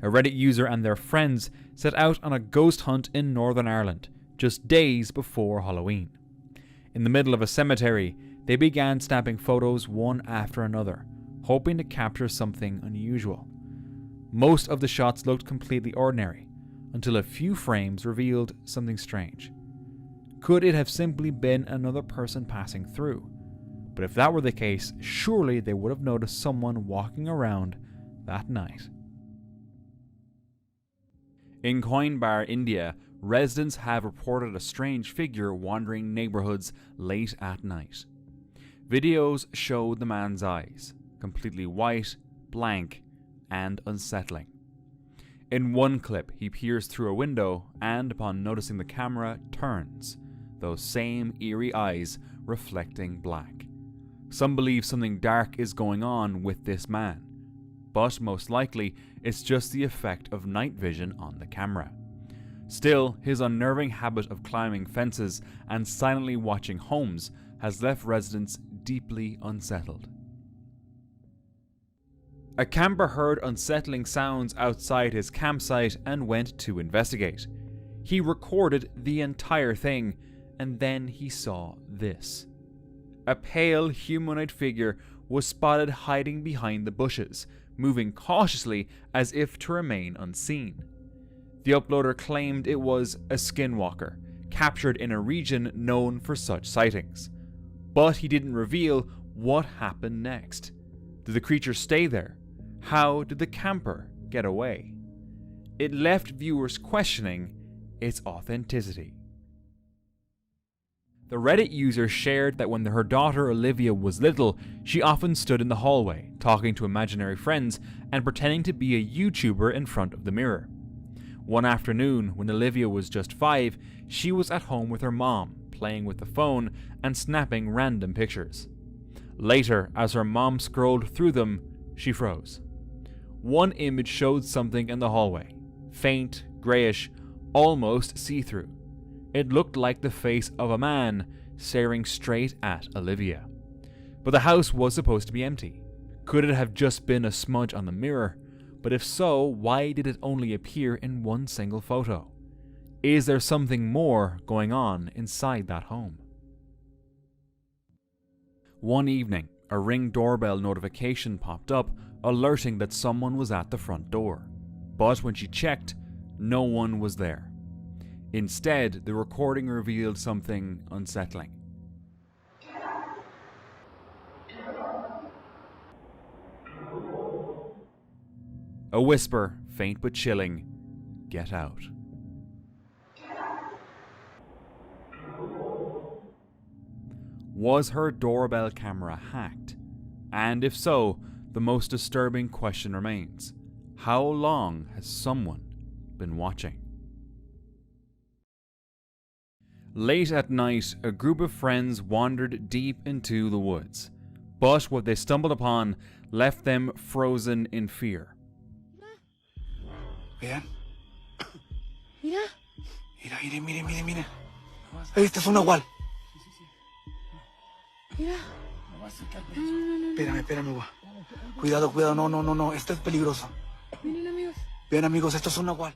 a Reddit user and their friends set out on a ghost hunt in Northern Ireland, just days before Halloween. In the middle of a cemetery, they began snapping photos one after another, hoping to capture something unusual. Most of the shots looked completely ordinary, until a few frames revealed something strange. Could it have simply been another person passing through? But if that were the case, surely they would have noticed someone walking around that night. In Coimbatore, India, residents have reported a strange figure wandering neighborhoods late at night. Videos showed the man's eyes, completely white, blank, and unsettling. In one clip, he peers through a window and, upon noticing the camera, turns, those same eerie eyes reflecting black. Some believe something dark is going on with this man, but most likely it's just the effect of night vision on the camera. Still, his unnerving habit of climbing fences and silently watching homes has left residents deeply unsettled. A camper heard unsettling sounds outside his campsite and went to investigate. He recorded the entire thing, and then he saw this. A pale humanoid figure was spotted hiding behind the bushes, moving cautiously as if to remain unseen. The uploader claimed it was a skinwalker, captured in a region known for such sightings. But he didn't reveal what happened next. Did the creature stay there? How did the camper get away? It left viewers questioning its authenticity. The Reddit user shared that when her daughter Olivia was little, she often stood in the hallway, talking to imaginary friends and pretending to be a YouTuber in front of the mirror. One afternoon, when Olivia was just 5, she was at home with her mom, playing with the phone and snapping random pictures. Later, as her mom scrolled through them, she froze. One image showed something in the hallway, faint, greyish, almost see-through. It looked like the face of a man staring straight at Olivia. But the house was supposed to be empty. Could it have just been a smudge on the mirror? But if so, why did it only appear in one single photo? Is there something more going on inside that home? One evening, a Ring doorbell notification popped up, alerting that someone was at the front door. But when she checked, no one was there. Instead, the recording revealed something unsettling. A whisper, faint but chilling, "Get out." Was her doorbell camera hacked? And if so, the most disturbing question remains: how long has someone been watching? Late at night, a group of friends wandered deep into the woods, but what they stumbled upon left them frozen in fear. Vean. Mira. Mira, mire, mire, mire. Este es un nahual. Mira. Espérame, gua. Cuidado, no, esto es peligroso. Miren, amigos. Vean, amigos, esto es un nahual.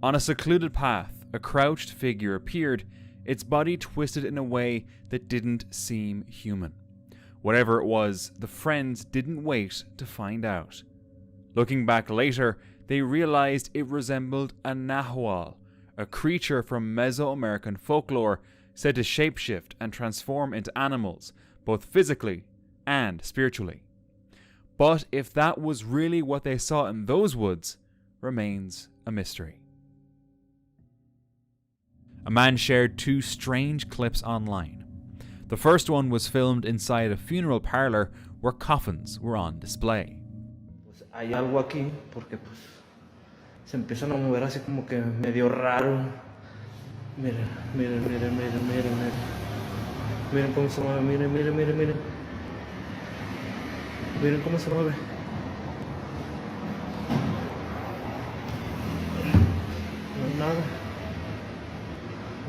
On a secluded path, a crouched figure appeared, its body twisted in a way that didn't seem human. Whatever it was, the friends didn't wait to find out. Looking back later, they realized it resembled a nahual, a creature from Mesoamerican folklore said to shapeshift and transform into animals, both physically and spiritually. But if that was really what they saw in those woods, remains a mystery. A man shared 2 strange clips online. The first one was filmed inside a funeral parlor where coffins were on display. Pues hay algo aquí porque pues se empiezan a mover así como que medio raro. Miren. Miren cómo se mueve, miren. Miren cómo se mueve. No hay nada.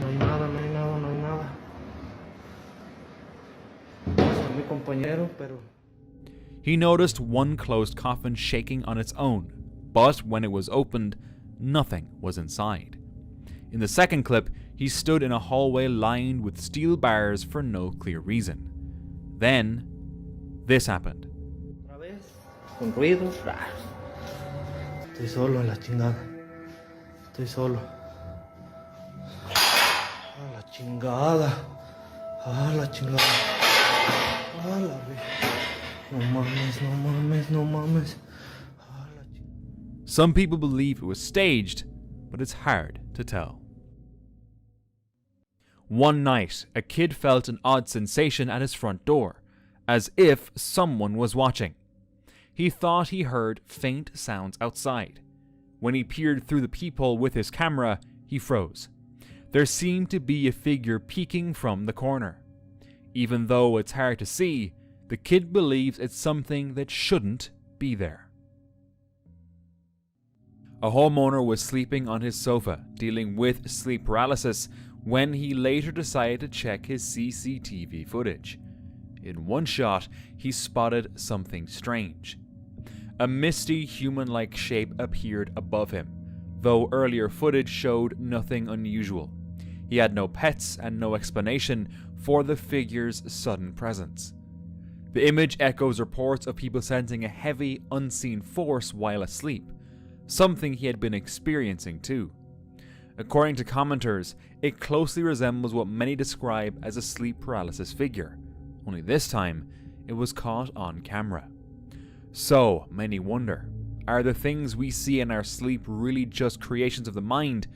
No hay nada. Es mi compañero, pero... He noticed one closed coffin shaking on its own, but when it was opened, nothing was inside. In the second clip, he stood in a hallway lined with steel bars for no clear reason. Then, this happened. Otra vez, con ruidos raros. Estoy solo en la chingada. Estoy solo. A la chingada. A la chingada. A la vez. No mames, no mames, no mames. A la chingada. Some people believe it was staged, but it's hard to tell. One night, a kid felt an odd sensation at his front door, as if someone was watching. He thought he heard faint sounds outside. When he peered through the peephole with his camera, he froze. There seemed to be a figure peeking from the corner. Even though it's hard to see, the kid believes it's something that shouldn't be there. A homeowner was sleeping on his sofa, dealing with sleep paralysis, when he later decided to check his CCTV footage. In one shot, he spotted something strange. A misty human-like shape appeared above him, though earlier footage showed nothing unusual. He had no pets and no explanation for the figure's sudden presence. The image echoes reports of people sensing a heavy, unseen force while asleep, something he had been experiencing too. According to commenters, it closely resembles what many describe as a sleep paralysis figure, only this time it was caught on camera. So, many wonder, are the things we see in our sleep really just creations of the mind,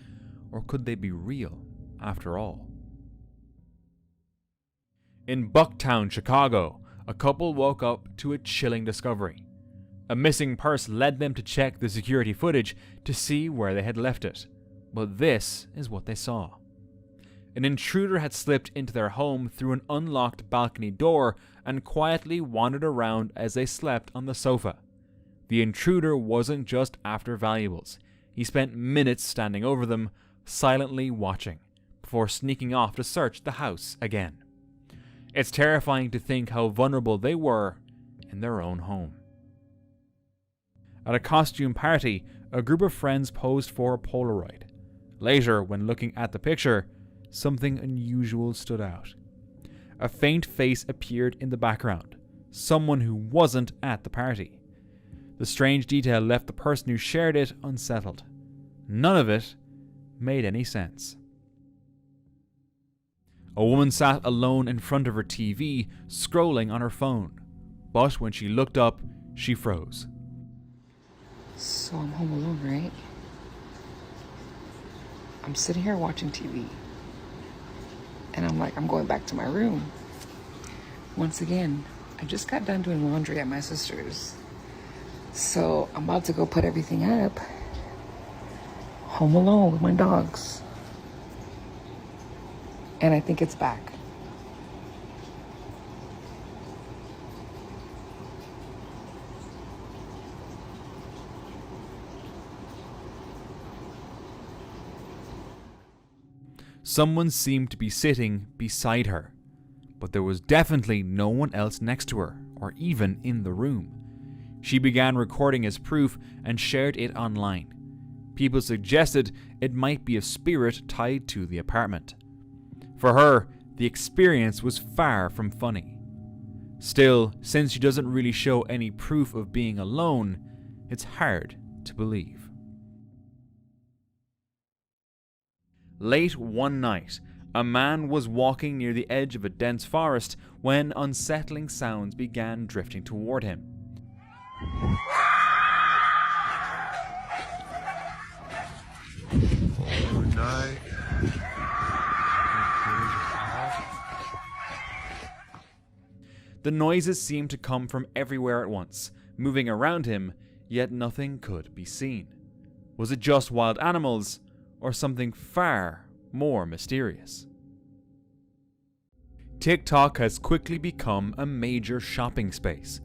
or could they be real after all? In Bucktown, Chicago, a couple woke up to a chilling discovery. A missing purse led them to check the security footage to see where they had left it. But this is what they saw. An intruder had slipped into their home through an unlocked balcony door and quietly wandered around as they slept on the sofa. The intruder wasn't just after valuables. He spent minutes standing over them, silently watching, before sneaking off to search the house again. It's terrifying to think how vulnerable they were in their own home. At a costume party, a group of friends posed for a Polaroid. Later, when looking at the picture, something unusual stood out. A faint face appeared in the background, someone who wasn't at the party. The strange detail left the person who shared it unsettled. None of it made any sense. A woman sat alone in front of her TV, scrolling on her phone. But when she looked up, she froze. So I'm home alone, right? I'm sitting here watching TV. And I'm like, I'm going back to my room. Once again, I just got done doing laundry at my sister's. So I'm about to go put everything up. Home alone with my dogs. And I think it's back. Someone seemed to be sitting beside her, but there was definitely no one else next to her, or even in the room. She began recording as proof and shared it online. People suggested it might be a spirit tied to the apartment. For her, the experience was far from funny. Still, since she doesn't really show any proof of being alone, it's hard to believe. Late one night, a man was walking near the edge of a dense forest when unsettling sounds began drifting toward him. Good night. The noises seemed to come from everywhere at once, moving around him, yet nothing could be seen. Was it just wild animals, or something far more mysterious? TikTok has quickly become a major shopping space,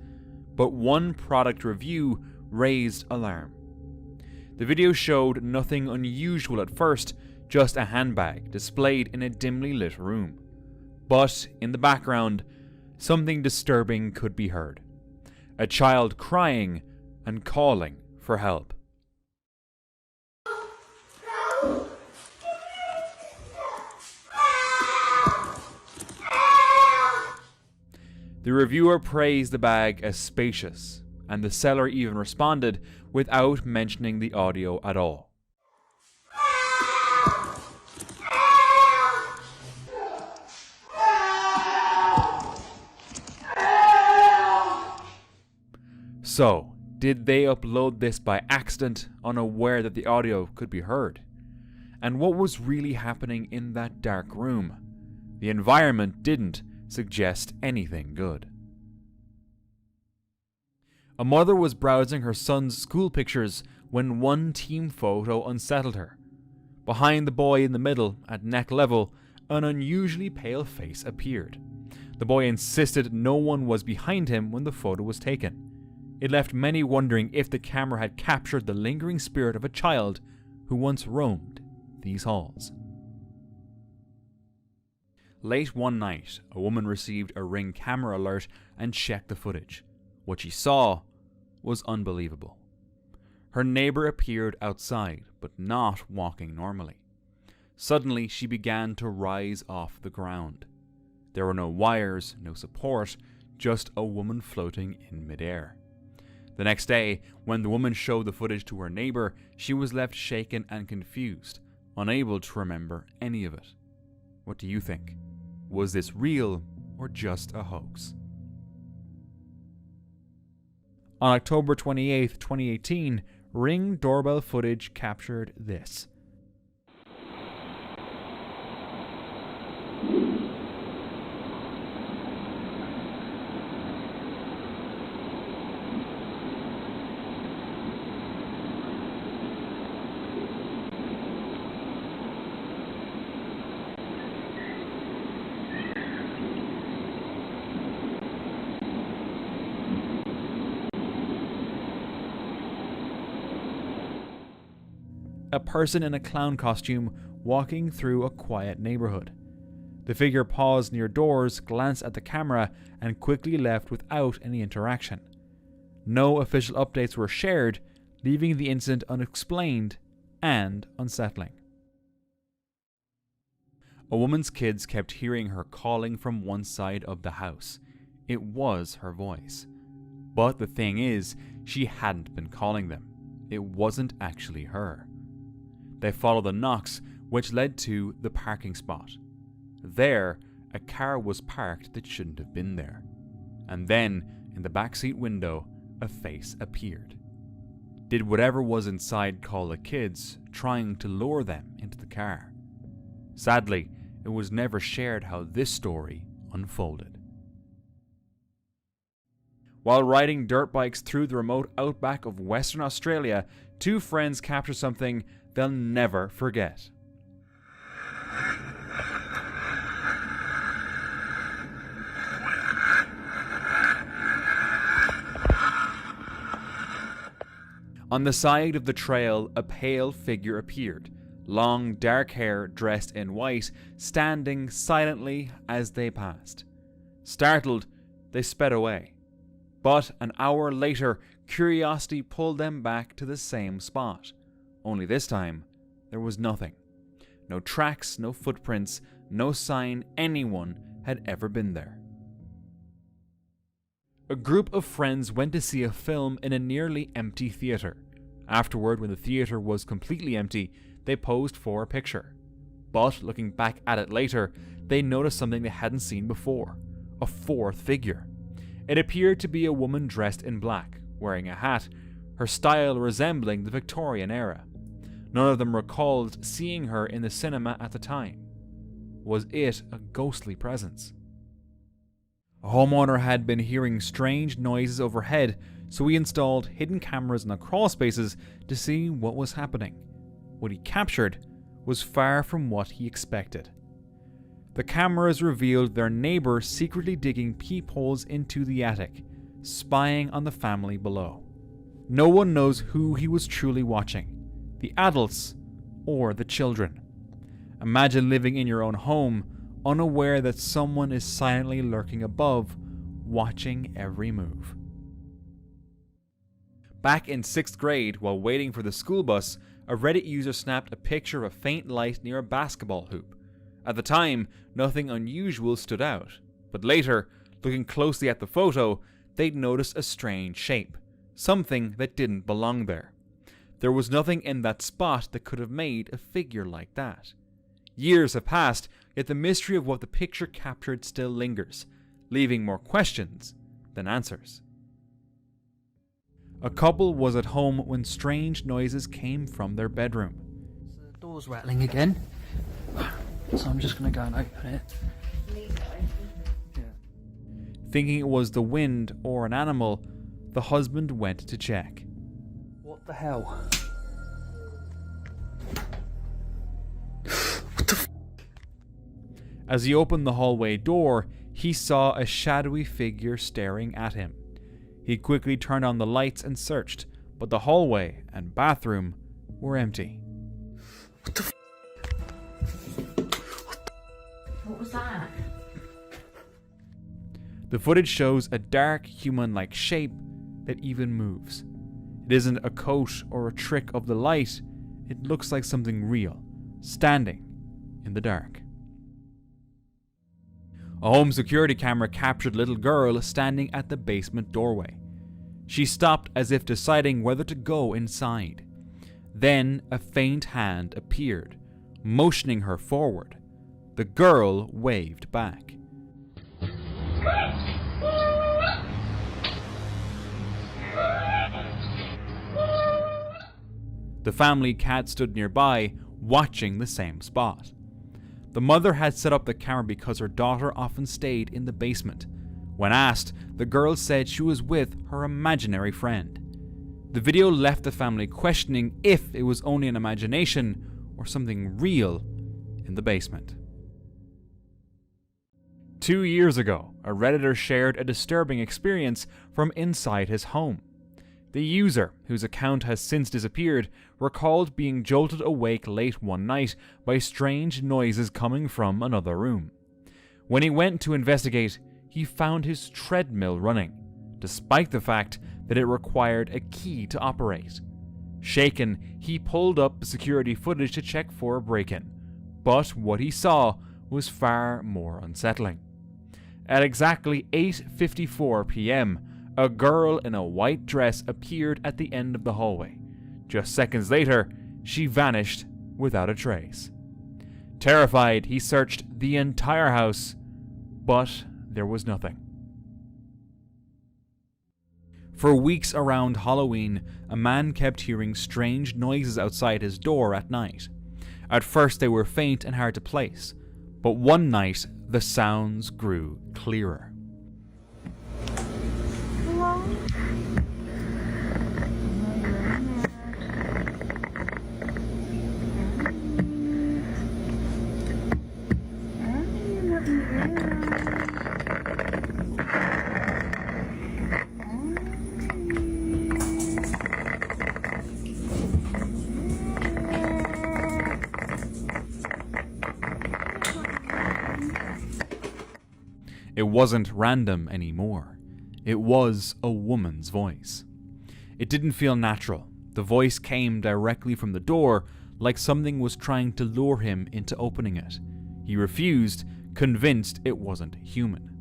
but one product review raised alarm. The video showed nothing unusual at first, just a handbag displayed in a dimly lit room. But in the background, something disturbing could be heard. A child crying and calling for help. The reviewer praised the bag as spacious, and the seller even responded without mentioning the audio at all. So, did they upload this by accident, unaware that the audio could be heard? And what was really happening in that dark room? The environment didn't suggest anything good. A mother was browsing her son's school pictures when one team photo unsettled her. Behind the boy in the middle, at neck level, an unusually pale face appeared. The boy insisted no one was behind him when the photo was taken. It left many wondering if the camera had captured the lingering spirit of a child who once roamed these halls. Late one night, a woman received a Ring camera alert and checked the footage. What she saw was unbelievable. Her neighbor appeared outside, but not walking normally. Suddenly, she began to rise off the ground. There were no wires, no support, just a woman floating in midair. The next day, when the woman showed the footage to her neighbor, she was left shaken and confused, unable to remember any of it. What do you think? Was this real or just a hoax? On October 28, 2018, Ring doorbell footage captured this. A person in a clown costume walking through a quiet neighborhood. The figure paused near doors, glanced at the camera, and quickly left without any interaction. No official updates were shared, leaving the incident unexplained and unsettling. A woman's kids kept hearing her calling from one side of the house. It was her voice. But the thing is, she hadn't been calling them. It wasn't actually her. They followed the knocks, which led to the parking spot. There, a car was parked that shouldn't have been there. And then, in the backseat window, a face appeared. Did whatever was inside call the kids, trying to lure them into the car? Sadly, it was never shared how this story unfolded. While riding dirt bikes through the remote outback of Western Australia, two friends captured something they'll never forget. On the side of the trail, a pale figure appeared, long dark hair dressed in white, standing silently as they passed. Startled, they sped away. But an hour later, curiosity pulled them back to the same spot. Only this time, there was nothing. No tracks, no footprints, no sign anyone had ever been there. A group of friends went to see a film in a nearly empty theater. Afterward, when the theater was completely empty, they posed for a picture. But looking back at it later, they noticed something they hadn't seen before. A fourth figure. It appeared to be a woman dressed in black, wearing a hat, her style resembling the Victorian era. None of them recalled seeing her in the cinema at the time. Was it a ghostly presence? A homeowner had been hearing strange noises overhead, so he installed hidden cameras in the crawl spaces to see what was happening. What he captured was far from what he expected. The cameras revealed their neighbor secretly digging peepholes into the attic, spying on the family below. No one knows who he was truly watching, the adults or the children. Imagine living in your own home, unaware that someone is silently lurking above, watching every move. Back in 6th grade, while waiting for the school bus, a Reddit user snapped a picture of a faint light near a basketball hoop. At the time, nothing unusual stood out, but later, Looking closely at the photo, they'd notice a strange shape, something that didn't belong there. There was nothing in that spot that could have made a figure like that. Years have passed, yet the mystery of what the picture captured still lingers, leaving more questions than answers. A couple was at home when strange noises came from their bedroom. The door's rattling again, so I'm just going to go and open it. Thinking it was the wind or an animal, the husband went to check. What the hell? As he opened the hallway door, he saw a shadowy figure staring at him. He quickly turned on the lights and searched, but the hallway and bathroom were empty. What was that? The footage shows a dark, human-like shape that even moves. It isn't a coat or a trick of the light, it looks like something real, standing in the dark. A home security camera captured a little girl standing at the basement doorway. She stopped as if deciding whether to go inside. Then a faint hand appeared, motioning her forward. The girl waved back. The family cat stood nearby, watching the same spot. The mother had set up the camera because her daughter often stayed in the basement. When asked, the girl said she was with her imaginary friend. The video left the family questioning if it was only an imagination or something real in the basement. 2 years ago, a Redditor shared a disturbing experience from inside his home. The user, whose account has since disappeared, recalled being jolted awake late one night by strange noises coming from another room. When he went to investigate, he found his treadmill running, despite the fact that it required a key to operate. Shaken, he pulled up security footage to check for a break-in, but what he saw was far more unsettling. At exactly 8:54 p.m., a girl in a white dress appeared at the end of the hallway. Just seconds later, she vanished without a trace. Terrified, he searched the entire house, but there was nothing. For weeks around Halloween, a man kept hearing strange noises outside his door at night. At first they were faint and hard to place, but one night the sounds grew clearer. It wasn't random anymore. It was a woman's voice. It didn't feel natural. The voice came directly from the door, like something was trying to lure him into opening it. He refused, convinced it wasn't human.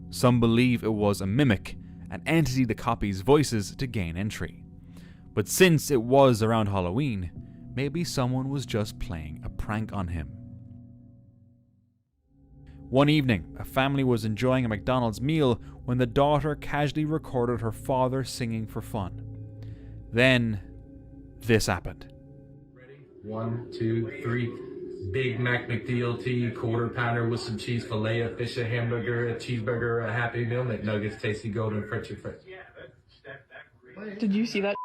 Some believe it was a mimic, an entity that copies voices to gain entry. But since it was around Halloween, maybe someone was just playing a prank on him. One evening, a family was enjoying a McDonald's meal when the daughter casually recorded her father singing for fun. Then, this happened. Ready? 1, 2, 3. Big Mac McDLT, quarter pounder with some cheese filet, a fish, a hamburger, a cheeseburger, a Happy Meal, McNuggets, tasty golden Frenchy fries. Did you see that?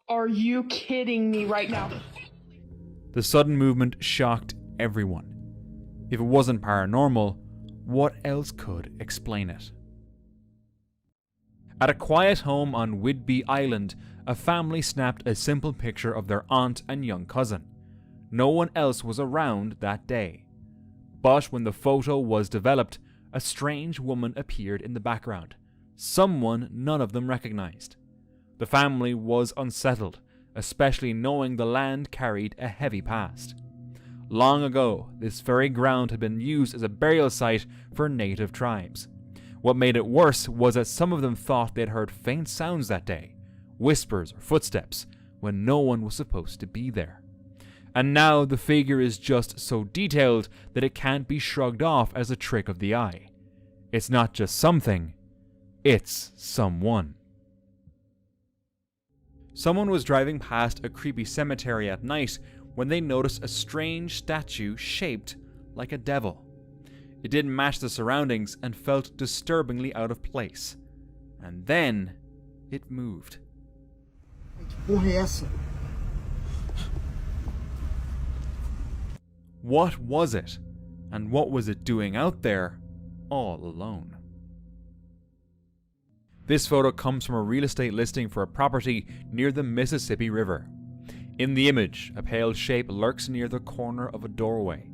Are you kidding me right now? The sudden movement shocked everyone. If it wasn't paranormal, what else could explain it? At a quiet home on Whidbey Island, a family snapped a simple picture of their aunt and young cousin. No one else was around that day. But when the photo was developed, a strange woman appeared in the background. Someone none of them recognized. The family was unsettled, especially knowing the land carried a heavy past. Long ago, this very ground had been used as a burial site for native tribes. What made it worse was that some of them thought they'd heard faint sounds that day, whispers or footsteps, when no one was supposed to be there. And now the figure is just so detailed that it can't be shrugged off as a trick of the eye. It's not just something, it's someone. Someone was driving past a creepy cemetery at night when they noticed a strange statue shaped like a devil. It didn't match the surroundings and felt disturbingly out of place. And then it moved. What was it? And what was it doing out there, all alone? This photo comes from a real estate listing for a property near the Mississippi River. In the image, a pale shape lurks near the corner of a doorway.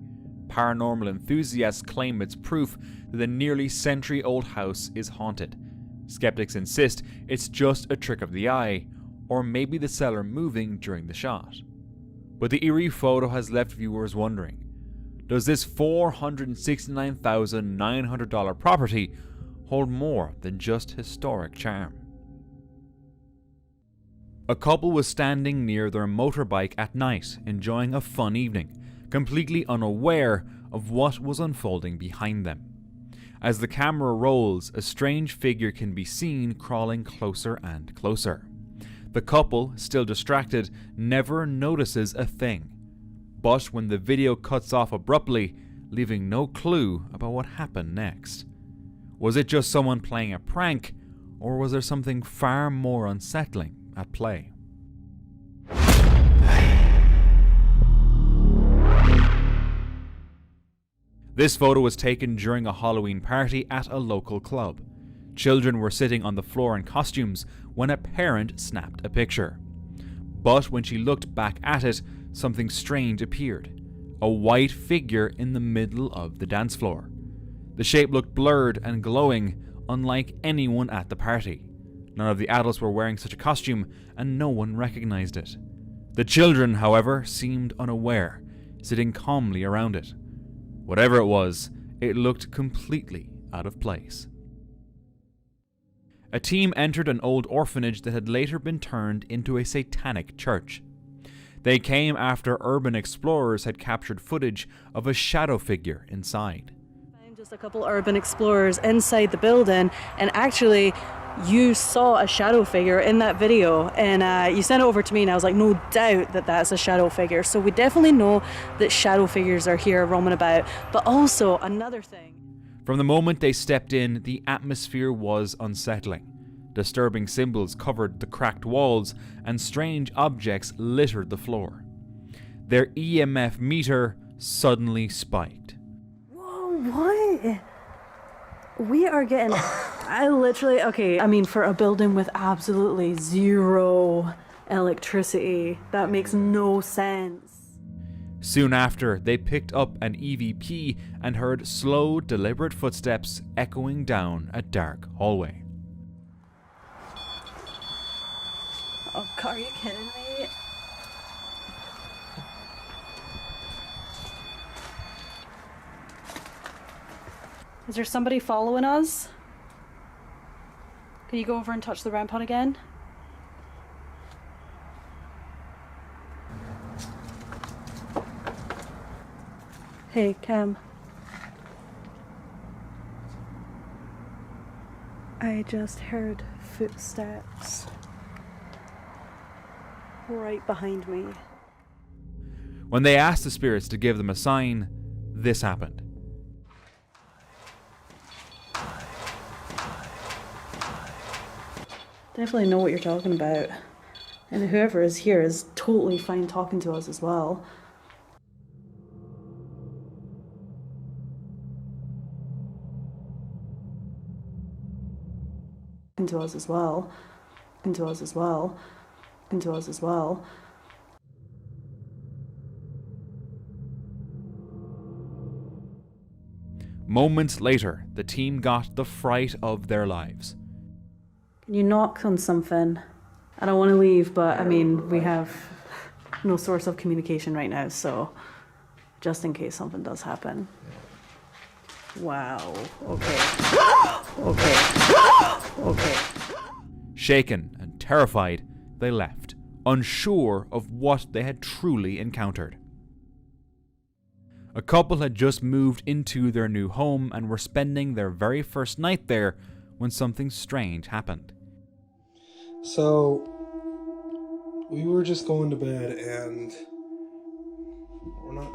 Paranormal enthusiasts claim it's proof that the nearly century-old house is haunted. Skeptics insist it's just a trick of the eye, or maybe the seller moving during the shot. But the eerie photo has left viewers wondering, does this $469,900 property hold more than just historic charm? A couple was standing near their motorbike at night, enjoying a fun evening, completely unaware of what was unfolding behind them. As the camera rolls, a strange figure can be seen crawling closer and closer. The couple, still distracted, never notices a thing. But when the video cuts off abruptly, leaving no clue about what happened next. Was it just someone playing a prank, or was there something far more unsettling at play? This photo was taken during a Halloween party at a local club. Children were sitting on the floor in costumes when a parent snapped a picture. But when she looked back at it, something strange appeared. A white figure in the middle of the dance floor. The shape looked blurred and glowing, unlike anyone at the party. None of the adults were wearing such a costume, and no one recognized it. The children, however, seemed unaware, sitting calmly around it. Whatever it was, it looked completely out of place. A team entered an old orphanage that had later been turned into a satanic church. They came after urban explorers had captured footage of a shadow figure inside. Just a couple urban explorers inside the building, and actually you saw a shadow figure in that video, and you sent it over to me, and I was like, no doubt that that's a shadow figure. So we definitely know that shadow figures are here roaming about. But also another thing, from the moment they stepped in, the atmosphere was unsettling. Disturbing symbols covered the cracked walls, and strange objects littered the floor. Their EMF meter suddenly spiked. what? We are getting, for a building with absolutely zero electricity, that makes no sense. Soon after, they picked up an EVP and heard slow, deliberate footsteps echoing down a dark hallway. Oh, are you kidding me? Is there somebody following us? Can you go over and touch the REM pod again? Hey, Cam. I just heard footsteps right behind me. When they asked the spirits to give them a sign, this happened. Definitely know what you're talking about. And whoever is here is totally fine talking to us as well. Into us as well. Into us as well. Into us as well. Moments later, the team got the fright of their lives. Can you knock on something? I don't want to leave, but I mean, we have no source of communication right now, so just in case something does happen. Wow. Okay. Okay. Shaken and terrified, they left, unsure of what they had truly encountered. A couple had just moved into their new home and were spending their very first night there when something strange happened. So, we were just going to bed and we're not...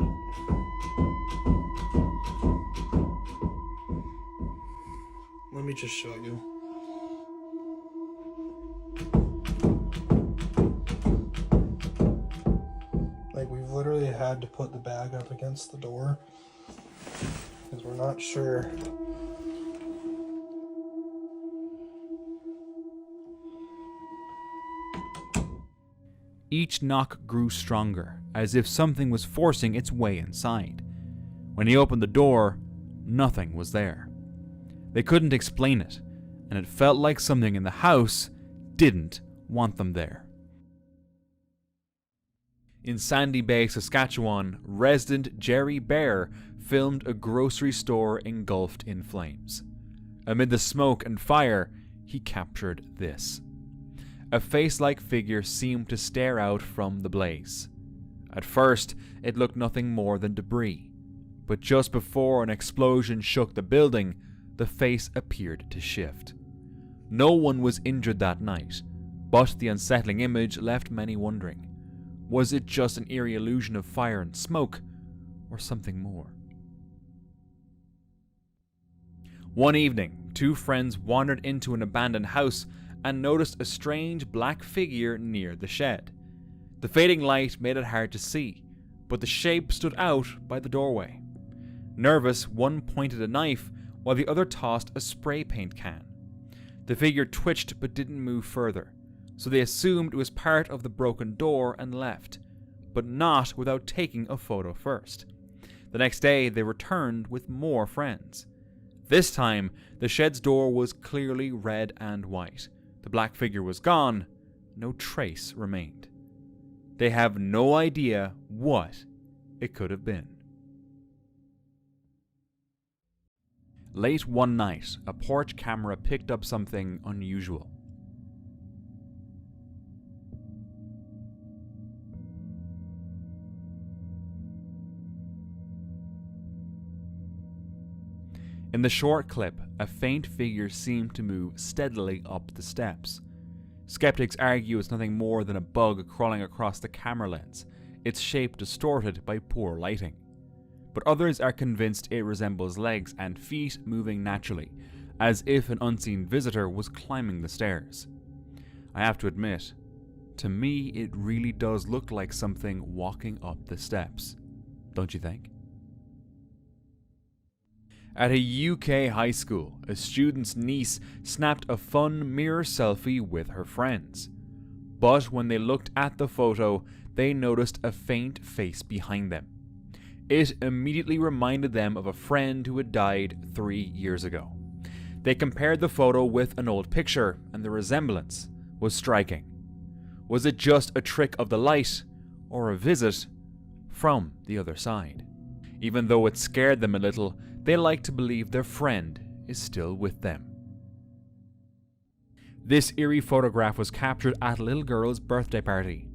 Let me just show you. Like, we've literally had to put the bag up against the door because we're not sure. Each knock grew stronger, as if something was forcing its way inside. When he opened the door, nothing was there. They couldn't explain it, and it felt like something in the house didn't want them there. In Sandy Bay, Saskatchewan, resident Jerry Bear filmed a grocery store engulfed in flames. Amid the smoke and fire, he captured this. A face-like figure seemed to stare out from the blaze. At first, it looked nothing more than debris, but just before an explosion shook the building, the face appeared to shift. No one was injured that night, but the unsettling image left many wondering. Was it just an eerie illusion of fire and smoke, or something more? One evening, two friends wandered into an abandoned house and noticed a strange black figure near the shed. The fading light made it hard to see, but the shape stood out by the doorway. Nervous, one pointed a knife while the other tossed a spray paint can. The figure twitched but didn't move further, so they assumed it was part of the broken door and left, but not without taking a photo first. The next day, they returned with more friends. This time, the shed's door was clearly red and white. The black figure was gone. No trace remained. They have no idea what it could have been. Late one night, a porch camera picked up something unusual. In the short clip, a faint figure seemed to move steadily up the steps. Skeptics argue it's nothing more than a bug crawling across the camera lens, its shape distorted by poor lighting. But others are convinced it resembles legs and feet moving naturally, as if an unseen visitor was climbing the stairs. I have to admit, to me it really does look like something walking up the steps, don't you think? At a UK high school, a student's niece snapped a fun mirror selfie with her friends. But when they looked at the photo, they noticed a faint face behind them. It immediately reminded them of a friend who had died 3 years ago. They compared the photo with an old picture, and the resemblance was striking. Was it just a trick of the light, or a visit from the other side? Even though it scared them a little, they like to believe their friend is still with them. This eerie photograph was captured at a little girl's birthday party.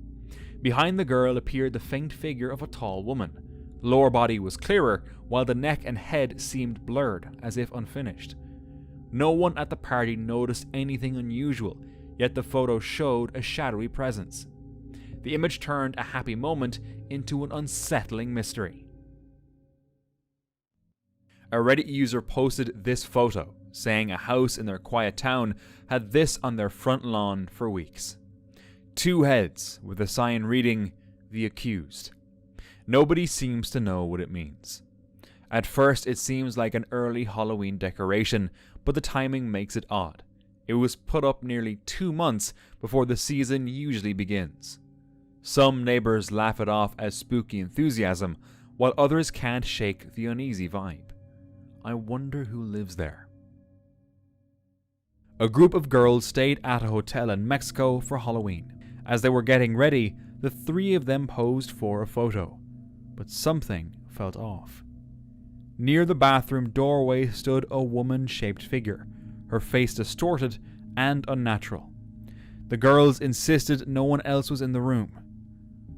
Behind the girl appeared the faint figure of a tall woman. The lower body was clearer, while the neck and head seemed blurred, as if unfinished. No one at the party noticed anything unusual, yet the photo showed a shadowy presence. The image turned a happy moment into an unsettling mystery. A Reddit user posted this photo, saying a house in their quiet town had this on their front lawn for weeks. 2 heads with a sign reading, "The Accused." Nobody seems to know what it means. At first it seems like an early Halloween decoration, but the timing makes it odd. It was put up nearly 2 months before the season usually begins. Some neighbors laugh it off as spooky enthusiasm, while others can't shake the uneasy vibe. I wonder who lives there. A group of girls stayed at a hotel in Mexico for Halloween. As they were getting ready, the 3 of them posed for a photo. But something felt off. Near the bathroom doorway stood a woman-shaped figure, her face distorted and unnatural. The girls insisted no one else was in the room.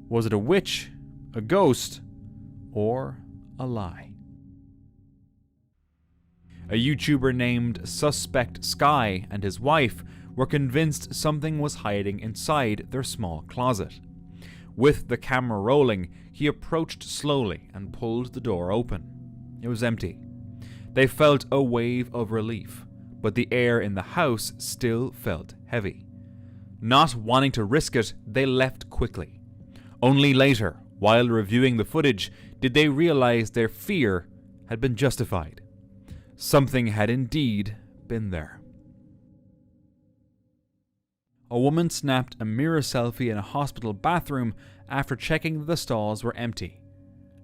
Was it a witch, a ghost, or a lie? A YouTuber named Suspect Sky and his wife were convinced something was hiding inside their small closet. With the camera rolling, he approached slowly and pulled the door open. It was empty. They felt a wave of relief, but the air in the house still felt heavy. Not wanting to risk it, they left quickly. Only later, while reviewing the footage, did they realize their fear had been justified. Something had indeed been there. A woman snapped a mirror selfie in a hospital bathroom after checking that the stalls were empty.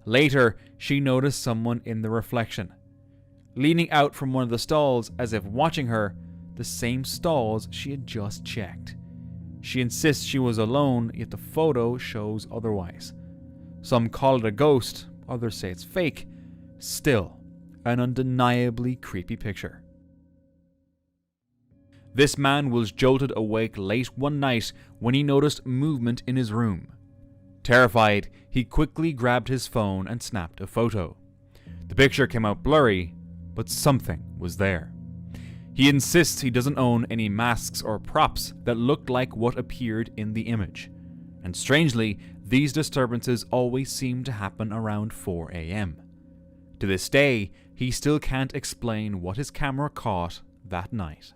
Later, she noticed someone in the reflection, leaning out from one of the stalls as if watching her, the same stalls she had just checked. She insists she was alone, yet the photo shows otherwise. Some call it a ghost, others say it's fake. Still, an undeniably creepy picture. This man was jolted awake late one night when he noticed movement in his room. Terrified, he quickly grabbed his phone and snapped a photo. The picture came out blurry, but something was there. He insists he doesn't own any masks or props that looked like what appeared in the image. And strangely, these disturbances always seem to happen around 4 a.m. To this day, he still can't explain what his camera caught that night.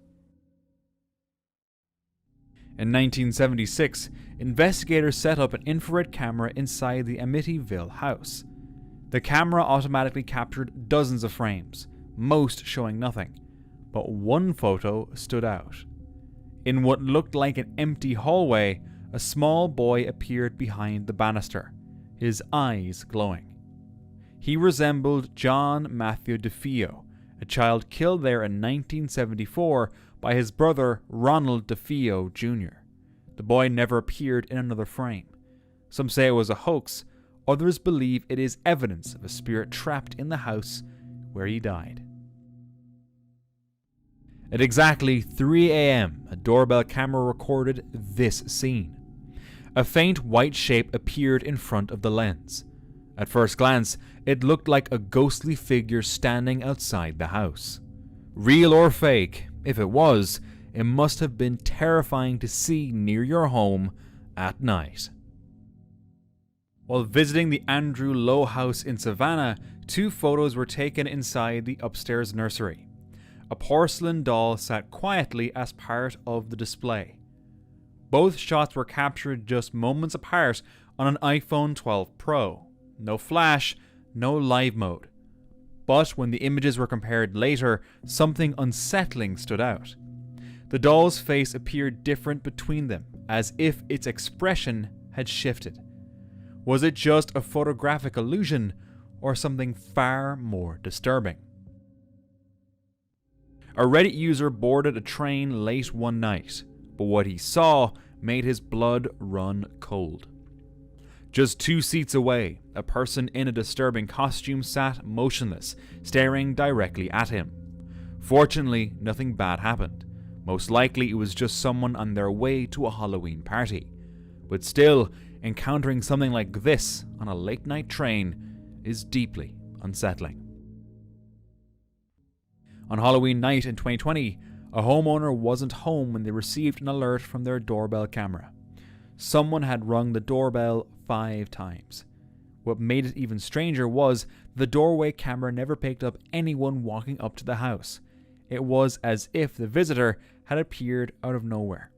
In 1976, investigators set up an infrared camera inside the Amityville house. The camera automatically captured dozens of frames, most showing nothing, but one photo stood out. In what looked like an empty hallway, a small boy appeared behind the banister, his eyes glowing. He resembled John Matthew DeFeo, a child killed there in 1974 by his brother Ronald DeFeo Jr. The boy never appeared in another frame. Some say it was a hoax, others believe it is evidence of a spirit trapped in the house where he died. At exactly 3 a.m., a doorbell camera recorded this scene. A faint white shape appeared in front of the lens. At first glance, it looked like a ghostly figure standing outside the house. Real or fake, if it was, it must have been terrifying to see near your home at night. While visiting the Andrew Lowe house in Savannah, 2 photos were taken inside the upstairs nursery. A porcelain doll sat quietly as part of the display. Both shots were captured just moments apart on an iPhone 12 Pro. No flash, no live mode. But when the images were compared later, something unsettling stood out. The doll's face appeared different between them, as if its expression had shifted. Was it just a photographic illusion, or something far more disturbing? A Reddit user boarded a train late one night, but what he saw made his blood run cold. Just 2 seats away, a person in a disturbing costume sat motionless, staring directly at him. Fortunately, nothing bad happened. Most likely it was just someone on their way to a Halloween party. But still, encountering something like this on a late night train is deeply unsettling. On Halloween night in 2020, a homeowner wasn't home when they received an alert from their doorbell camera. Someone had rung the doorbell 5 times. What made it even stranger was the doorway camera never picked up anyone walking up to the house. It was as if the visitor had appeared out of nowhere.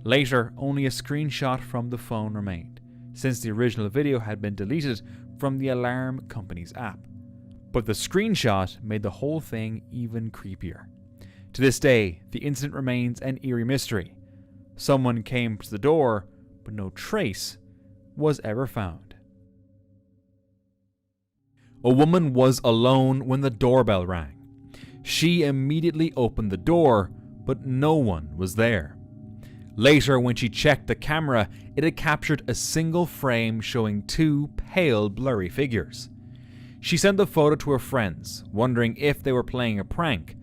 Later, only a screenshot from the phone remained, since the original video had been deleted from the alarm company's app. But the screenshot made the whole thing even creepier. To this day, the incident remains an eerie mystery. Someone came to the door, but no trace was ever found. A woman was alone when the doorbell rang. She immediately opened the door, but no one was there. Later, when she checked the camera, it had captured a single frame showing 2 pale, blurry figures. She sent the photo to her friends, wondering if they were playing a prank,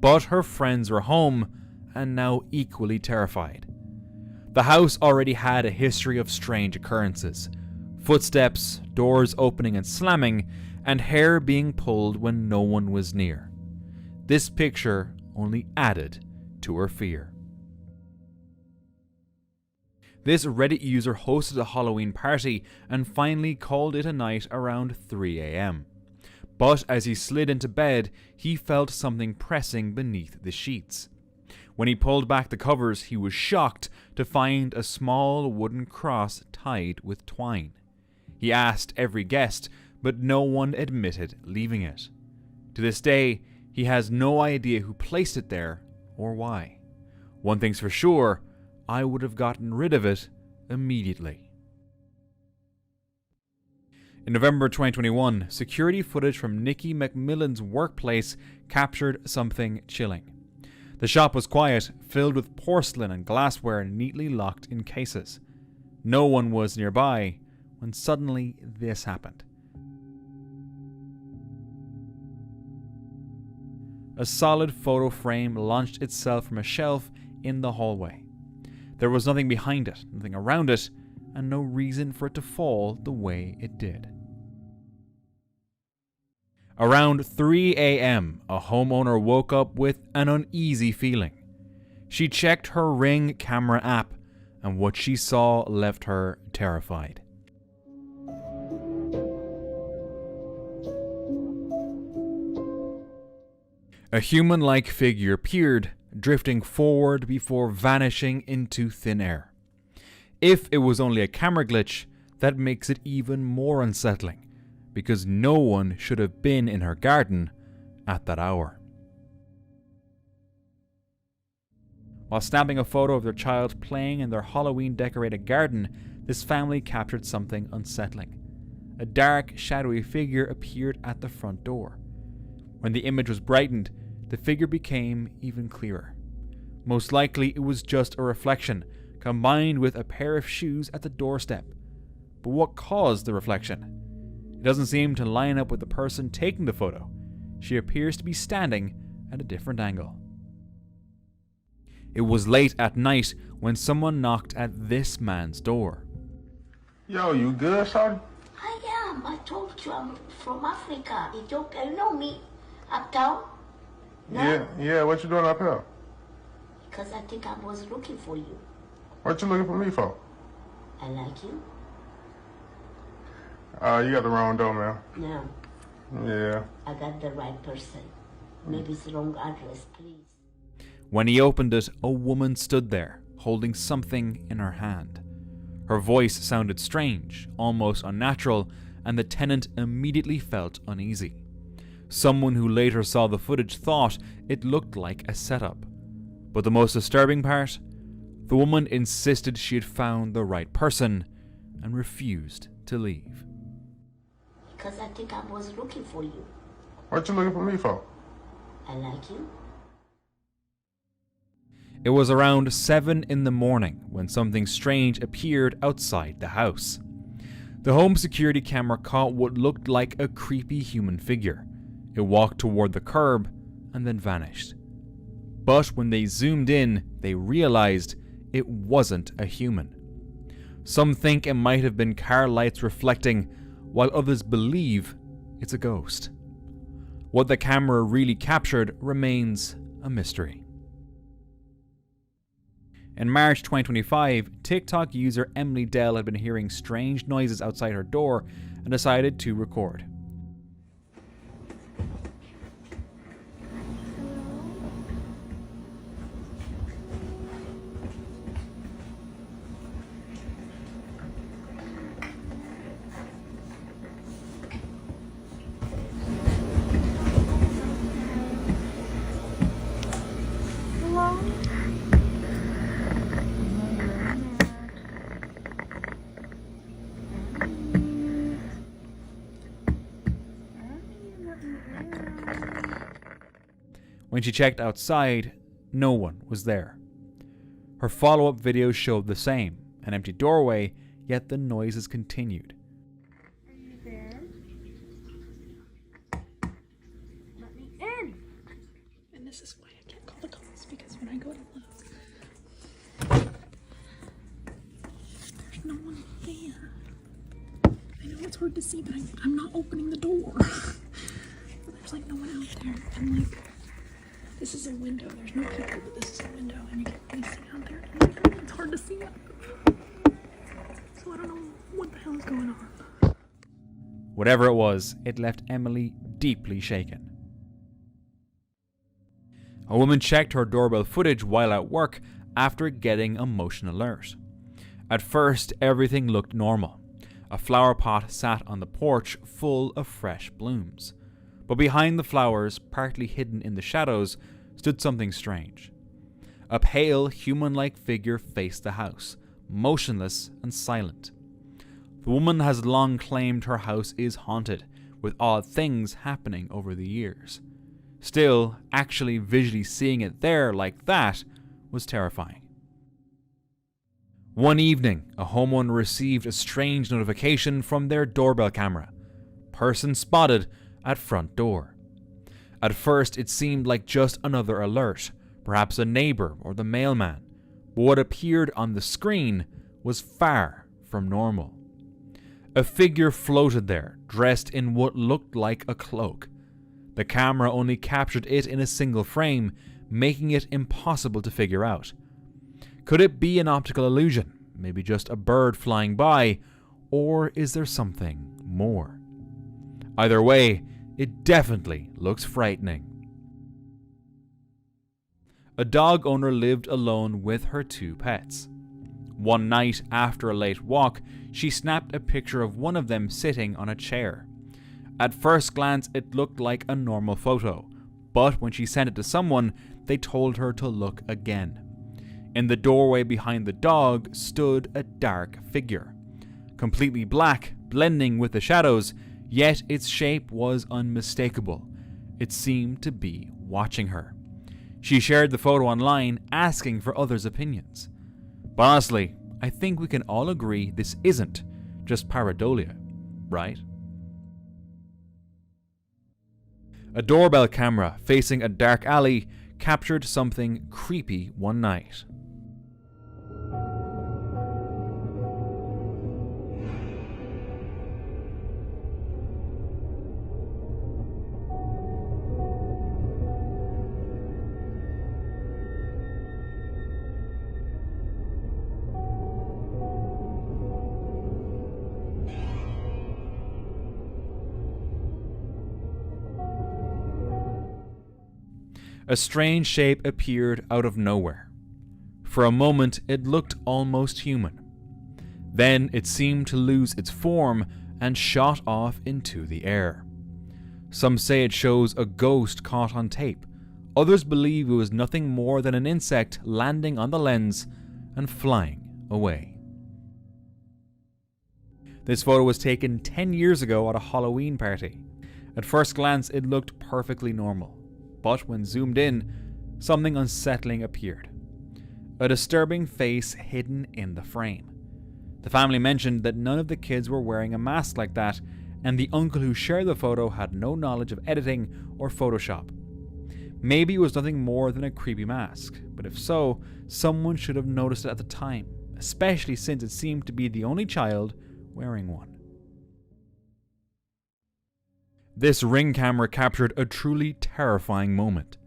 but her friends were home and now equally terrified. The house already had a history of strange occurrences: footsteps, doors opening and slamming, and hair being pulled when no one was near. This picture only added to her fear. This Reddit user hosted a Halloween party and finally called it a night around 3 a.m. But as he slid into bed, he felt something pressing beneath the sheets. When he pulled back the covers, he was shocked to find a small wooden cross tied with twine. He asked every guest, but no one admitted leaving it. To this day, he has no idea who placed it there or why. One thing's for sure, I would have gotten rid of it immediately. In November 2021, security footage from Nikki McMillan's workplace captured something chilling. The shop was quiet, filled with porcelain and glassware neatly locked in cases. No one was nearby when suddenly this happened. A solid photo frame launched itself from a shelf in the hallway. There was nothing behind it, nothing around it, and no reason for it to fall the way it did. Around 3 a.m., a homeowner woke up with an uneasy feeling. She checked her Ring camera app, and what she saw left her terrified. A human-like figure appeared, drifting forward before vanishing into thin air. If it was only a camera glitch, that makes it even more unsettling, because no one should have been in her garden at that hour. While snapping a photo of their child playing in their Halloween-decorated garden, this family captured something unsettling. A dark, shadowy figure appeared at the front door. When the image was brightened, the figure became even clearer. Most likely it was just a reflection, combined with a pair of shoes at the doorstep. But what caused the reflection? It doesn't seem to line up with the person taking the photo. She appears to be standing at a different angle. It was late at night when someone knocked at this man's door. Yo, you good, shawty? I am. I told you I'm from Africa, Ethiopia. You know me, uptown? No? Yeah, what you doing up here? Because I think I was looking for you. What you looking for me for? I like you. You got the wrong door, man. No. Yeah. I got the right person. Maybe it's the wrong address, please. When he opened it, a woman stood there, holding something in her hand. Her voice sounded strange, almost unnatural, and the tenant immediately felt uneasy. Someone who later saw the footage thought it looked like a setup. But the most disturbing part? The woman insisted she had found the right person and refused to leave. Because I think I was looking for you. What you looking for me for? I like you. It was around 7 in the morning when something strange appeared outside the house. The home security camera caught what looked like a creepy human figure. It walked toward the curb and then vanished. But when they zoomed in, they realized it wasn't a human. Some think it might have been car lights reflecting, while others believe it's a ghost. What the camera really captured remains a mystery. In March 2025, TikTok user Emily Dell had been hearing strange noises outside her door and decided to record. When she checked outside, no one was there. Her follow-up videos showed the same, an empty doorway, yet the noises continued. Are you there? it's hard to see, but I'm not opening the door. There's like no one out there, and like this is a window. There's no people, but this is a window, and you can't really see out there. And it's hard to see. So I don't know what the hell is going on. Whatever it was, it left Emily deeply shaken. A woman checked her doorbell footage while at work after getting a motion alert. At first, everything looked normal. A flower pot sat on the porch full of fresh blooms. But behind the flowers, partly hidden in the shadows, stood something strange. A pale, human-like figure faced the house, motionless and silent. The woman has long claimed her house is haunted, with odd things happening over the years. Still, actually visually seeing it there like that was terrifying. One evening, a homeowner received a strange notification from their doorbell camera. Person spotted at front door. At first, it seemed like just another alert, perhaps a neighbor or the mailman, but what appeared on the screen was far from normal. A figure floated there, dressed in what looked like a cloak. The camera only captured it in a single frame, making it impossible to figure out. Could it be an optical illusion, maybe just a bird flying by, or is there something more? Either way, it definitely looks frightening. A dog owner lived alone with her 2 pets. One night, after a late walk, she snapped a picture of one of them sitting on a chair. At first glance, it looked like a normal photo, but when she sent it to someone, they told her to look again. In the doorway behind the dog stood a dark figure. Completely black, blending with the shadows, yet its shape was unmistakable. It seemed to be watching her. She shared the photo online, asking for others' opinions. But honestly, I think we can all agree this isn't just pareidolia, right? A doorbell camera facing a dark alley captured something creepy one night. A strange shape appeared out of nowhere. For a moment, it looked almost human. Then it seemed to lose its form and shot off into the air. Some say it shows a ghost caught on tape. Others believe it was nothing more than an insect landing on the lens and flying away. This photo was taken 10 years ago at a Halloween party. At first glance, it looked perfectly normal. But when zoomed in, something unsettling appeared. A disturbing face hidden in the frame. The family mentioned that none of the kids were wearing a mask like that, and the uncle who shared the photo had no knowledge of editing or Photoshop. Maybe it was nothing more than a creepy mask, but if so, someone should have noticed it at the time, especially since it seemed to be the only child wearing one. This Ring camera captured a truly terrifying moment.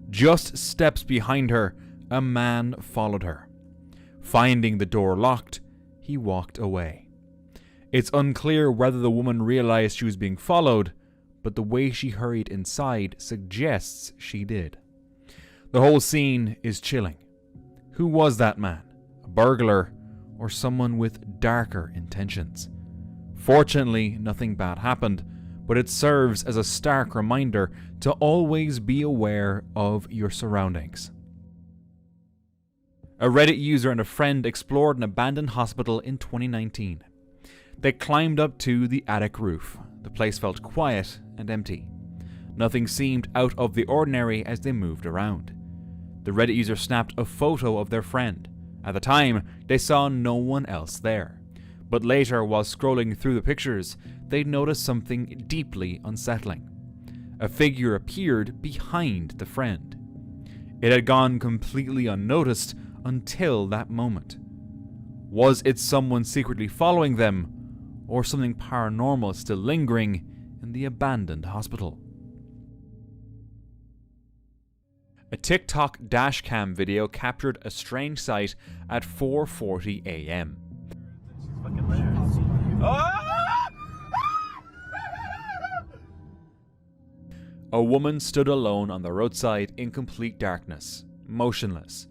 Just steps behind her, a man followed her. Finding the door locked, he walked away. It's unclear whether the woman realized she was being followed, but the way she hurried inside suggests she did. The whole scene is chilling. Who was that man? A burglar or someone with darker intentions? Fortunately, nothing bad happened, but it serves as a stark reminder to always be aware of your surroundings. A Reddit user and a friend explored an abandoned hospital in 2019. They climbed up to the attic roof. The place felt quiet and empty. Nothing seemed out of the ordinary as they moved around. The Reddit user snapped a photo of their friend. At the time, they saw no one else there. But later, while scrolling through the pictures, they noticed something deeply unsettling. A figure appeared behind the friend. It had gone completely unnoticed until that moment. Was it someone secretly following them, or something paranormal still lingering in the abandoned hospital? A TikTok dashcam video captured a strange sight at 4:40 a.m. A woman stood alone on the roadside in complete darkness, motionless.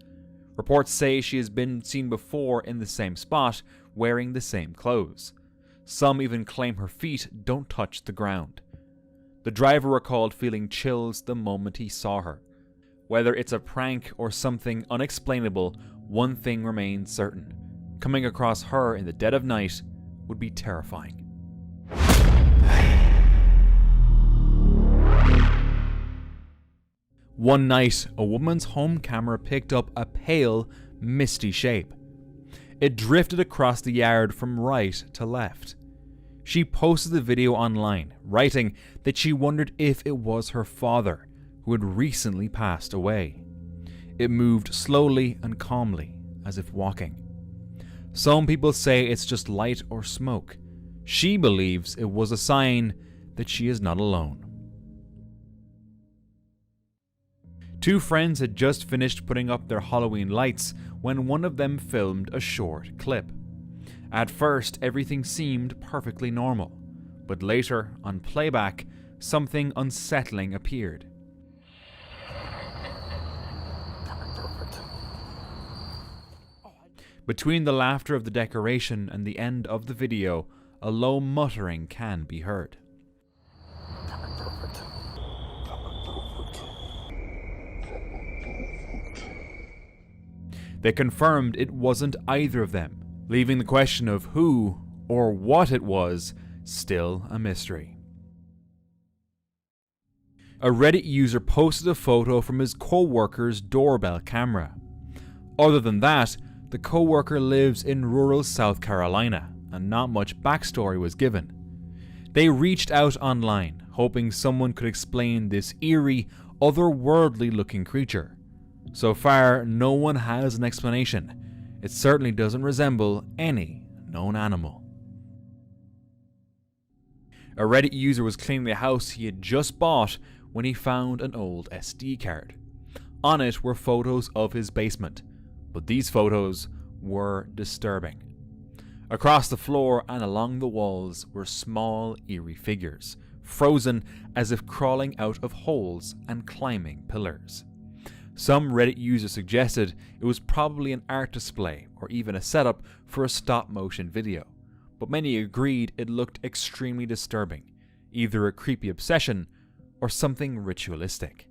Reports say she has been seen before in the same spot, wearing the same clothes. Some even claim her feet don't touch the ground. The driver recalled feeling chills the moment he saw her. Whether it's a prank or something unexplainable, one thing remains certain. Coming across her in the dead of night would be terrifying. One night, a woman's home camera picked up a pale, misty shape. It drifted across the yard from right to left. She posted the video online, writing that she wondered if it was her father, who had recently passed away. It moved slowly and calmly, as if walking. Some people say it's just light or smoke. She believes it was a sign that she is not alone. Two friends had just finished putting up their Halloween lights when one of them filmed a short clip. At first, everything seemed perfectly normal, but later, on playback, something unsettling appeared. Between the laughter of the decoration and the end of the video, a low muttering can be heard. They confirmed it wasn't either of them, leaving the question of who or what it was still a mystery. A Reddit user posted a photo from his co-worker's doorbell camera. Other than that, the co-worker lives in rural South Carolina, and not much backstory was given. They reached out online, hoping someone could explain this eerie, otherworldly-looking creature. So far, no one has an explanation. It certainly doesn't resemble any known animal. A Reddit user was cleaning the house he had just bought when he found an old SD card. On it were photos of his basement, but these photos were disturbing. Across the floor and along the walls were small, eerie figures, frozen as if crawling out of holes and climbing pillars. Some Reddit users suggested it was probably an art display or even a setup for a stop-motion video, but many agreed it looked extremely disturbing, either a creepy obsession or something ritualistic.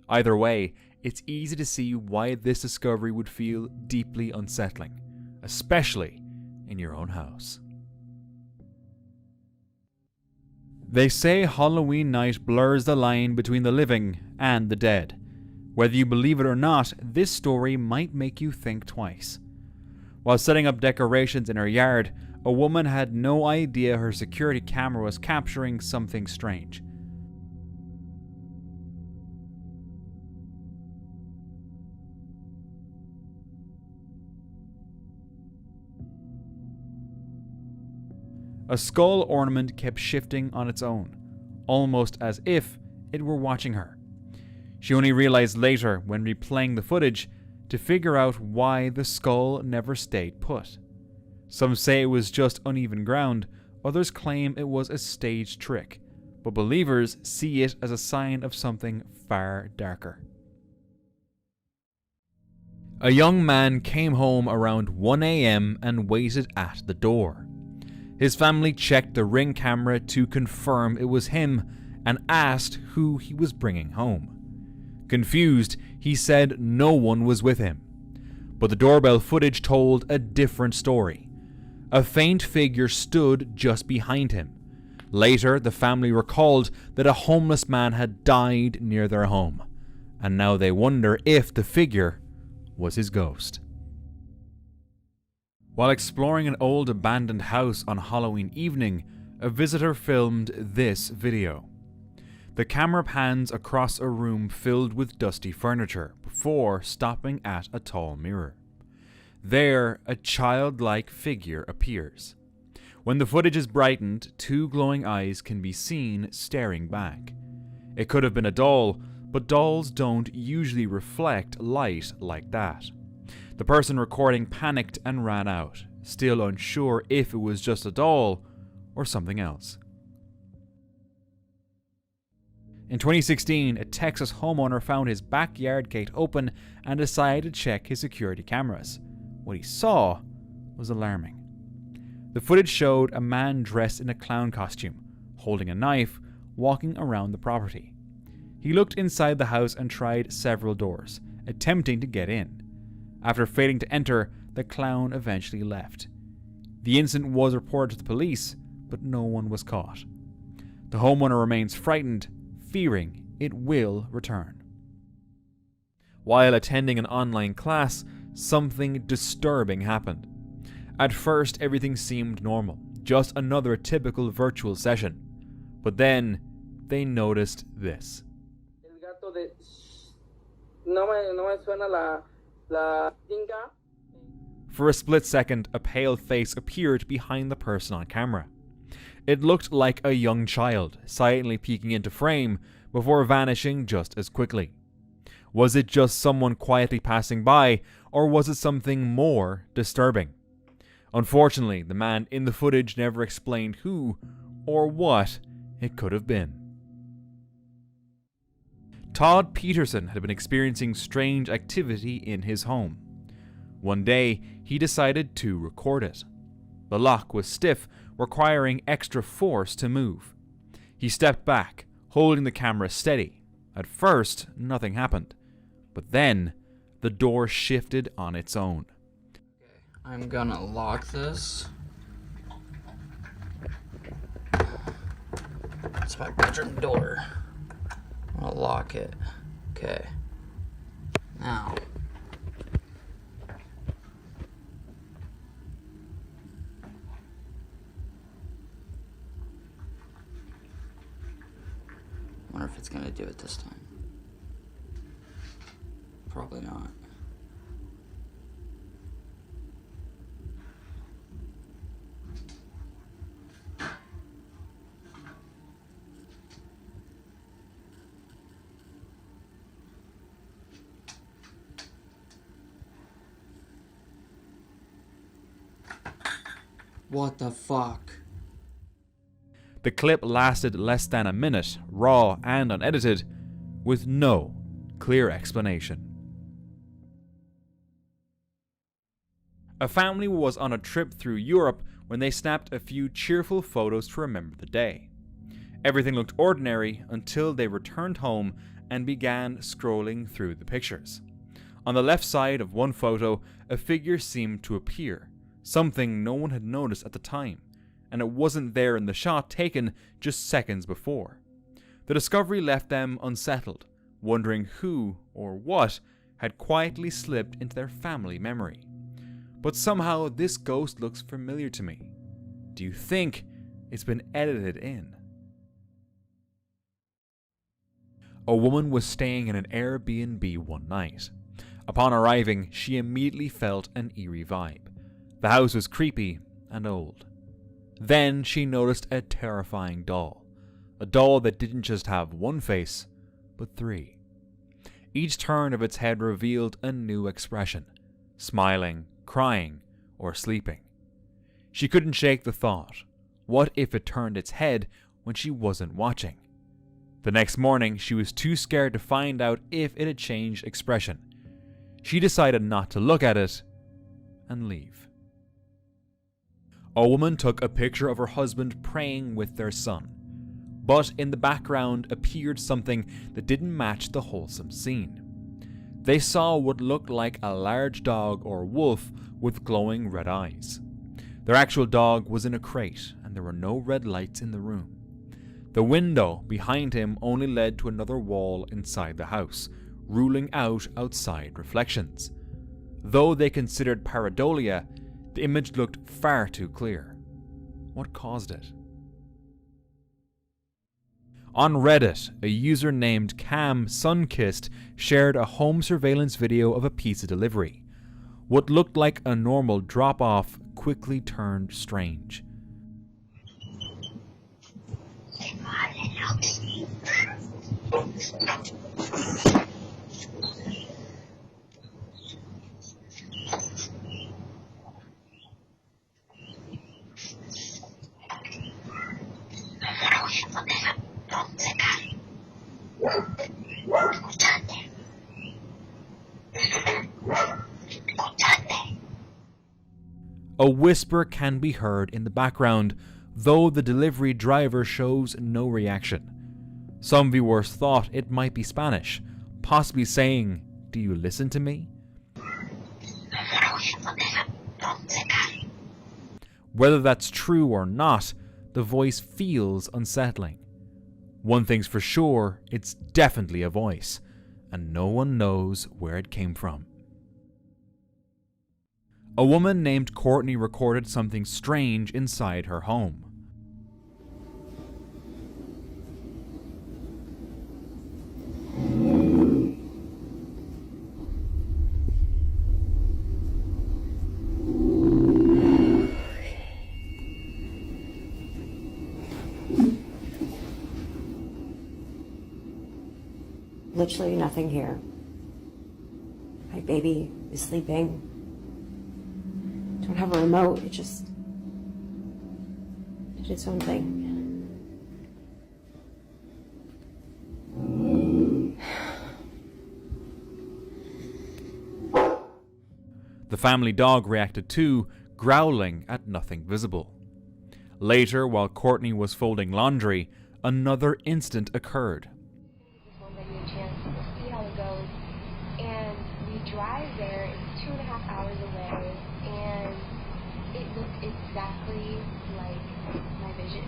Either way, it's easy to see why this discovery would feel deeply unsettling, especially in your own house. They say Halloween night blurs the line between the living and the dead. Whether you believe it or not, this story might make you think twice. While setting up decorations in her yard, a woman had no idea her security camera was capturing something strange. A skull ornament kept shifting on its own, almost as if it were watching her. She only realized later, when replaying the footage, to figure out why the skull never stayed put. Some say it was just uneven ground, others claim it was a staged trick, but believers see it as a sign of something far darker. A young man came home around 1 a.m. and waited at the door. His family checked the Ring camera to confirm it was him and asked who he was bringing home. Confused, he said no one was with him. But the doorbell footage told a different story. A faint figure stood just behind him. Later, the family recalled that a homeless man had died near their home, and now they wonder if the figure was his ghost. While exploring an old abandoned house on Halloween evening, a visitor filmed this video. The camera pans across a room filled with dusty furniture before stopping at a tall mirror. There, a childlike figure appears. When the footage is brightened, two glowing eyes can be seen staring back. It could have been a doll, but dolls don't usually reflect light like that. The person recording panicked and ran out, still unsure if it was just a doll or something else. In 2016, a Texas homeowner found his backyard gate open and decided to check his security cameras. What he saw was alarming. The footage showed a man dressed in a clown costume, holding a knife, walking around the property. He looked inside the house and tried several doors, attempting to get in. After failing to enter, the clown eventually left. The incident was reported to the police, but no one was caught. The homeowner remains frightened, fearing it will return. While attending an online class, something disturbing happened. At first, everything seemed normal, just another typical virtual session. But then, they noticed this. For a split second, a pale face appeared behind the person on camera. It looked like a young child, silently peeking into frame before vanishing just as quickly. Was it just someone quietly passing by, or was it something more disturbing? Unfortunately, the man in the footage never explained who or what it could have been. Todd Peterson had been experiencing strange activity in his home. One day, he decided to record it. The lock was stiff, requiring extra force to move. He stepped back, holding the camera steady. At first, nothing happened. But then, the door shifted on its own. I'm gonna lock this. It's my bedroom door. I'm gonna lock it. Okay. Now. Wonder if it's gonna do it this time. Probably not. What the fuck? The clip lasted less than a minute, raw and unedited, with no clear explanation. A family was on a trip through Europe when they snapped a few cheerful photos to remember the day. Everything looked ordinary until they returned home and began scrolling through the pictures. On the left side of one photo, a figure seemed to appear, something no one had noticed at the time, and it wasn't there in the shot taken just seconds before. The discovery left them unsettled, wondering who or what had quietly slipped into their family memory. But somehow this ghost looks familiar to me. Do you think it's been edited in? A woman was staying in an Airbnb one night. Upon arriving, she immediately felt an eerie vibe. The house was creepy and old. Then she noticed a terrifying doll. A doll that didn't just have one face, but three. Each turn of its head revealed a new expression: smiling, crying, or sleeping. She couldn't shake the thought, what if it turned its head when she wasn't watching? The next morning, she was too scared to find out if it had changed expression. She decided not to look at it and leave. A woman took a picture of her husband praying with their son, but in the background appeared something that didn't match the wholesome scene. They saw what looked like a large dog or wolf with glowing red eyes. Their actual dog was in a crate, and there were no red lights in the room. The window behind him only led to another wall inside the house, ruling out outside reflections. Though they considered pareidolia, the image looked far too clear. What caused it? On Reddit, a user named Cam Sunkissed shared a home surveillance video of a pizza delivery. What looked like a normal drop-off quickly turned strange. A whisper can be heard in the background, though the delivery driver shows no reaction. Some viewers thought it might be Spanish, possibly saying, "Do you listen to me?" Whether that's true or not, the voice feels unsettling. One thing's for sure, it's definitely a voice, and no one knows where it came from. A woman named Courtney recorded something strange inside her home. Literally nothing here. My baby is sleeping. Don't have a remote. It just did its own thing. The family dog reacted too, growling at nothing visible. Later, while Courtney was folding laundry, another incident occurred. See how it goes. And we drive there, it's 2.5 hours away, and it looked exactly like my vision.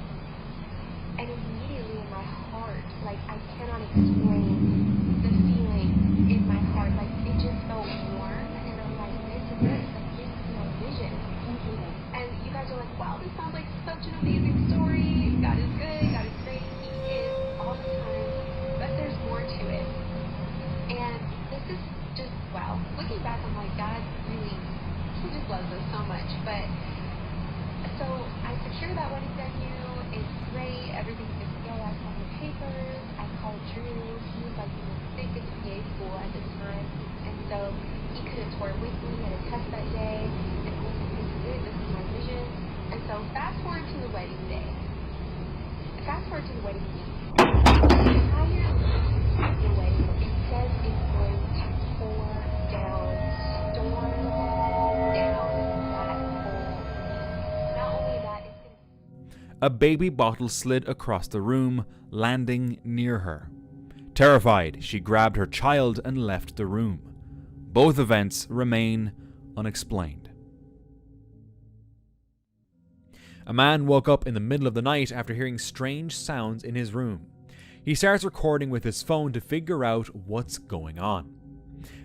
And immediately in my heart, like I cannot explain the feeling in my heart, like it just felt warm, and I'm like, this is it, like this is my vision. And you guys are like, wow, this sounds like such an amazing story. God is good, God is great, He is all the time, but there's more to it. And this is just, wow, looking back, I'm like, God really, He just loves us so much. But so I secured that wedding venue. It's great. Everything's good to go. I signed the papers. I called Drew. He was like in the thickest PA school at this time, and so he couldn't tour with me at a test that day. And I was like, this is it. This is my vision. And so fast forward to the wedding day. Fast forward to the wedding week. The entire the wedding, it says it's going to pour down, storm down that whole week. Not only that, it's going to... A baby bottle slid across the room, landing near her. Terrified, she grabbed her child and left the room. Both events remain unexplained. A man woke up in the middle of the night after hearing strange sounds in his room. He starts recording with his phone to figure out what's going on.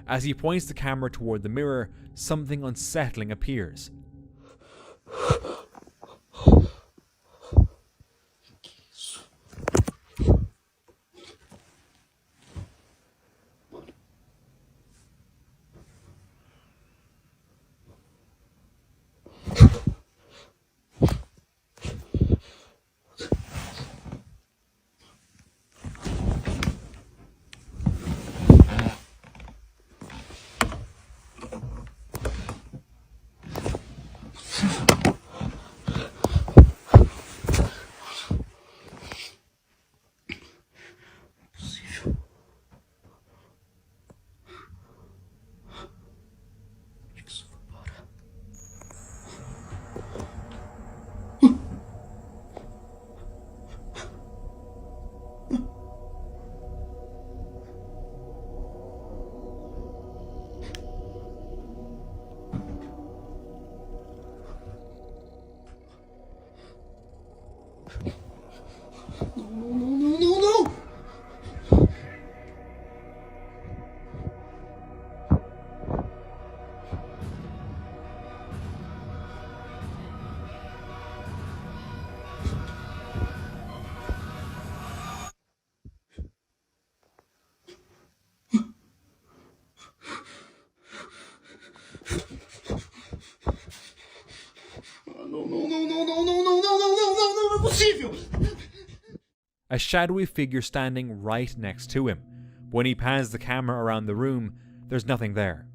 As he points the camera toward the mirror, something unsettling appears. a shadowy figure standing right next to him. When he pans the camera around the room, there's nothing there.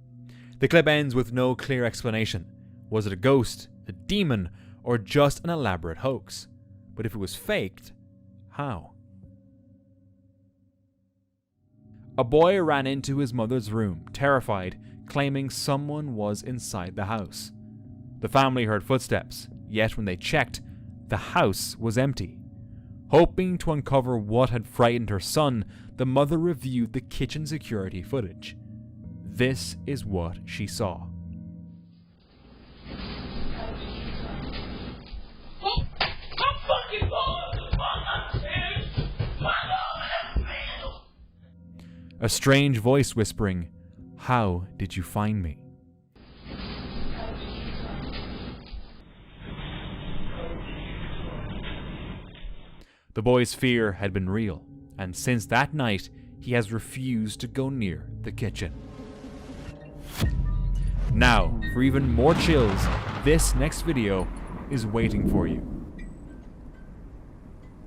The clip ends with no clear explanation. Was it a ghost, a demon, or just an elaborate hoax? But if it was faked, how? A boy ran into his mother's room, terrified, claiming someone was inside the house. The family heard footsteps, yet when they checked, the house was empty. Hoping to uncover what had frightened her son, the mother reviewed the kitchen security footage. This is what she saw. A strange voice whispering, "How did you find me?" The boy's fear had been real, and since that night, he has refused to go near the kitchen. Now, for even more chills, this next video is waiting for you.